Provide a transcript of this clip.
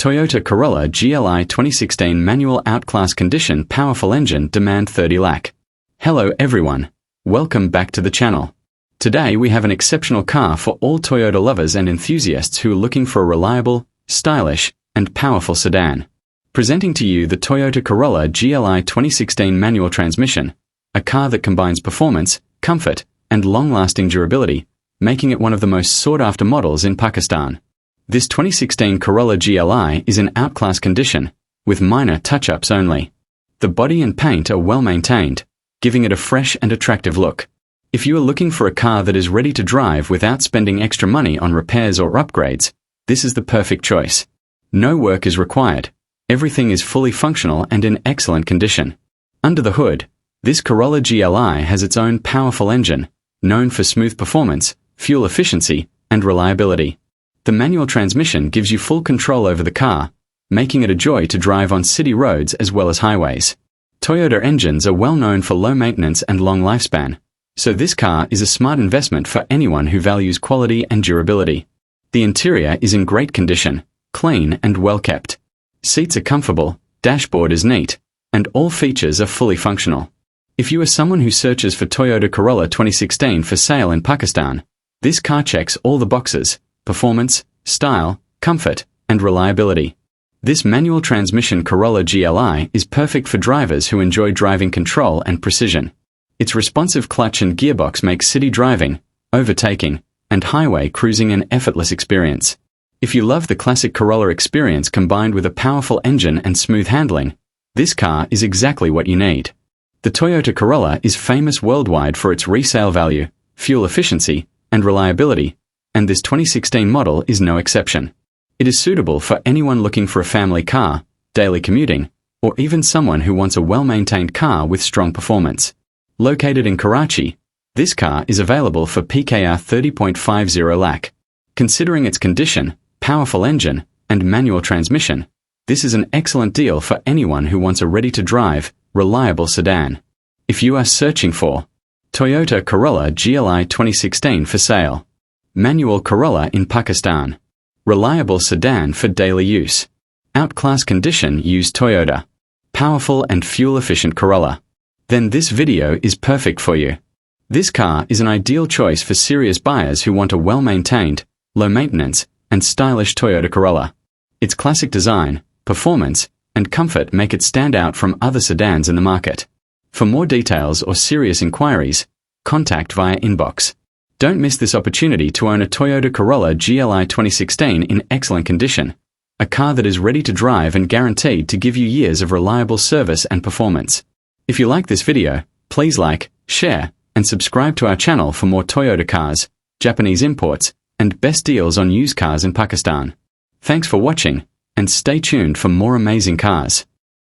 Toyota Corolla GLI 2016 manual Outclass condition, powerful engine, demand 30 lakh. Hello everyone. Welcome back to the channel. Today we have an exceptional car for all Toyota lovers and enthusiasts who are looking for a reliable, stylish, and powerful sedan. Presenting to you the Toyota Corolla GLI 2016 manual transmission, a car that combines performance, comfort, and long-lasting durability, making it one of the most sought-after models in Pakistan. This 2016 Corolla GLI is in Outclass condition, with minor touch-ups only. The body and paint are well maintained, giving it a fresh and attractive look. If you are looking for a car that is ready to drive without spending extra money on repairs or upgrades, this is the perfect choice. No work is required. Everything is fully functional and in excellent condition. Under the hood, this Corolla GLI has its own powerful engine, known for smooth performance, fuel efficiency, and reliability. The manual transmission gives you full control over the car, making it a joy to drive on city roads as well as highways. Toyota engines are well known for low maintenance and long lifespan, so this car is a smart investment for anyone who values quality and durability. The interior is in great condition, clean and well kept. Seats are comfortable, dashboard is neat, and all features are fully functional. If you are someone who searches for Toyota Corolla 2016 for sale in Pakistan, this car checks all the boxes: performance, style, comfort, and reliability. This manual transmission Corolla GLI is perfect for drivers who enjoy driving control and precision. Its responsive clutch and gearbox make city driving, overtaking, and highway cruising an effortless experience. If you love the classic Corolla experience combined with a powerful engine and smooth handling, this car is exactly what you need. The Toyota Corolla is famous worldwide for its resale value, fuel efficiency, and reliability, and this 2016 model is no exception. It is suitable for anyone looking for a family car, daily commuting, or even someone who wants a well-maintained car with strong performance. Located in Karachi, this car is available for PKR 30.50 lakh. Considering its condition, powerful engine, and manual transmission, this is an excellent deal for anyone who wants a ready-to-drive, reliable sedan. If you are searching for Toyota Corolla GLI 2016 for sale, manual Corolla in Pakistan, reliable sedan for daily use, Outclass condition, use Toyota, powerful and fuel-efficient Corolla, then this video is perfect for you. This car is an ideal choice for serious buyers who want a well-maintained, low-maintenance, and stylish Toyota Corolla. Its classic design, performance, and comfort make it stand out from other sedans in the market. For more details or serious inquiries, contact via inbox. Don't miss this opportunity to own a Toyota Corolla GLI 2016 in excellent condition, a car that is ready to drive and guaranteed to give you years of reliable service and performance. If you like this video, please like, share, and subscribe to our channel for more Toyota cars, Japanese imports, and best deals on used cars in Pakistan. Thanks for watching, and stay tuned for more amazing cars.